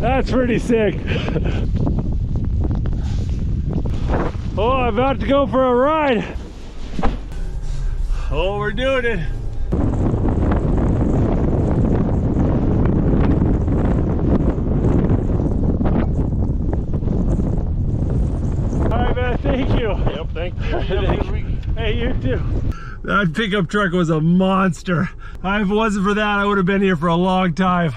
That's pretty sick. Oh, I'm about to go for a ride. Oh, we're doing it. All right, man, thank you. Yep, thank you. Have a good week. Hey, you too. That pickup truck was a monster. If it wasn't for that, I would have been here for a long time.